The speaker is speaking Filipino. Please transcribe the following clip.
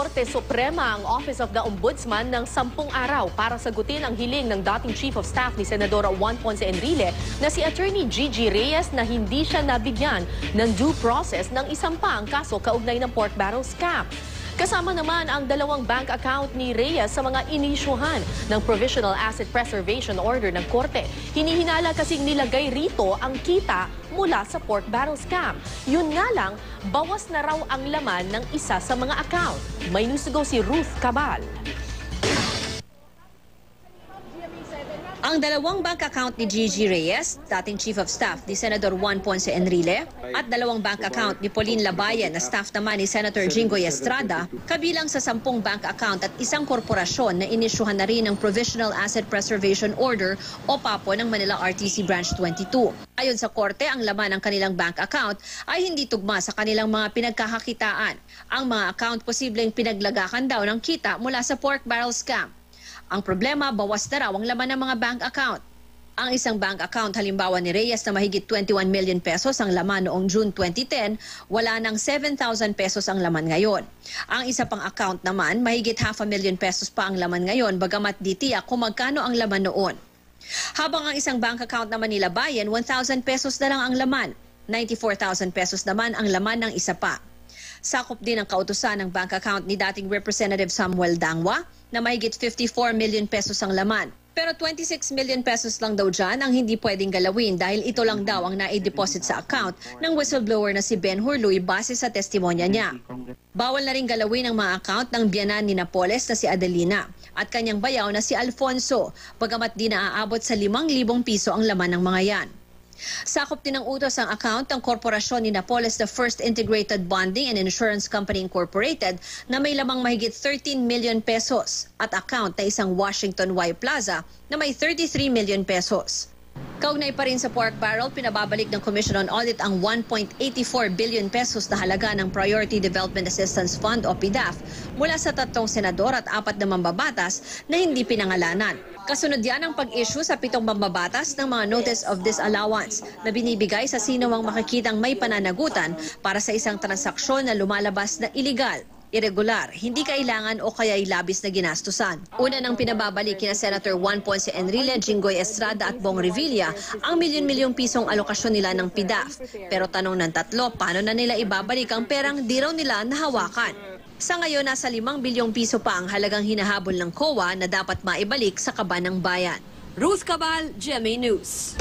Korte Suprema ang Office of the Ombudsman ng 10 araw para sagutin ang hiling ng dating Chief of Staff ni Senadora Juan Ponce Enrile na si Attorney Gigi Reyes na hindi siya nabigyan ng due process ng isang pa ang kaso kaugnay ng pork barrel scam. Kasama naman ang 2 bank account ni Reyes sa mga inisyuhan ng Provisional Asset Preservation Order ng Korte. Hinihinala kasing nilagay rito ang kita mula sa pork barrel scam. Yun nga lang, bawas na raw ang laman ng isa sa mga account. May nusugaw si Ruth Cabal. Ang 2 bank account ni Gigi Reyes, dating Chief of Staff ni Senador Juan Ponce Enrile, at 2 bank account ni Pauline Labayan na staff naman ni Senator Jinggoy Estrada, kabilang sa 10 bank account at isang korporasyon na inisyuhan na rin ng Provisional Asset Preservation Order o PAPO ng Manila RTC Branch 22. Ayon sa korte, ang laman ng kanilang bank account ay hindi tugma sa kanilang mga pinagkakakitaan. Ang mga account posibleng pinaglagakan daw ng kita mula sa pork barrel scam. Ang problema, bawas na raw ang laman ng mga bank account. Ang isang bank account halimbawa ni Reyes na mahigit 21 million pesos ang laman noong June 2010, wala ng 7,000 pesos ang laman ngayon. Ang isa pang account naman, mahigit 500,000 pesos pa ang laman ngayon, bagamat di tiyak kung magkano ang laman noon. Habang ang isang bank account naman ni Labayan, 1,000 pesos na lang ang laman. 94,000 pesos naman ang laman ng isa pa. Sakop din ang kautusan ng bank account ni dating Representative Samuel Dangwa na mahigit 54 million pesos ang laman. Pero 26 million pesos lang daw dyan ang hindi pwedeng galawin dahil ito lang daw ang nai-deposit sa account ng whistleblower na si Ben Hurluy base sa testimonya niya. Bawal na rin galawin ang mga account ng biyanan ni Napoles na si Adelina at kanyang bayaw na si Alfonso, bagamat di naaabot sa 5,000 piso ang laman ng mga yan. Sakop din ng utos ang account ng korporasyon ni Napoles the First Integrated Bonding and Insurance Company Incorporated na may lamang mahigit 13 million pesos at account na isang Washington Y Plaza na may 33 million pesos. Kaugnay pa rin sa pork barrel, pinababalik ng Commission on Audit ang 1.84 billion pesos na halaga ng Priority Development Assistance Fund o PDAF mula sa 3 senador at 4 na mambabatas na hindi pinangalanan. Kasunod yan ang pag-issue sa 7 mambabatas ng mga Notice of Disallowance na binibigay sa sino mang makikitang may pananagutan para sa isang transaksyon na lumalabas na iligal, irregular, hindi kailangan o kaya'y labis na ginastusan. Una nang pinababalik kina Senator Juan Ponce Enrile, Jinggoy Estrada at Bong Revilla ang milyon-milyong pisong alokasyon nila ng PDAF. Pero tanong ng 3, paano na nila ibabalik ang perang di raw nila nahawakan? Sa ngayon, nasa 5 bilyong piso pa ang halagang hinahabol ng COA na dapat maibalik sa kaban ng bayan. Ruth Cabal, GMA News.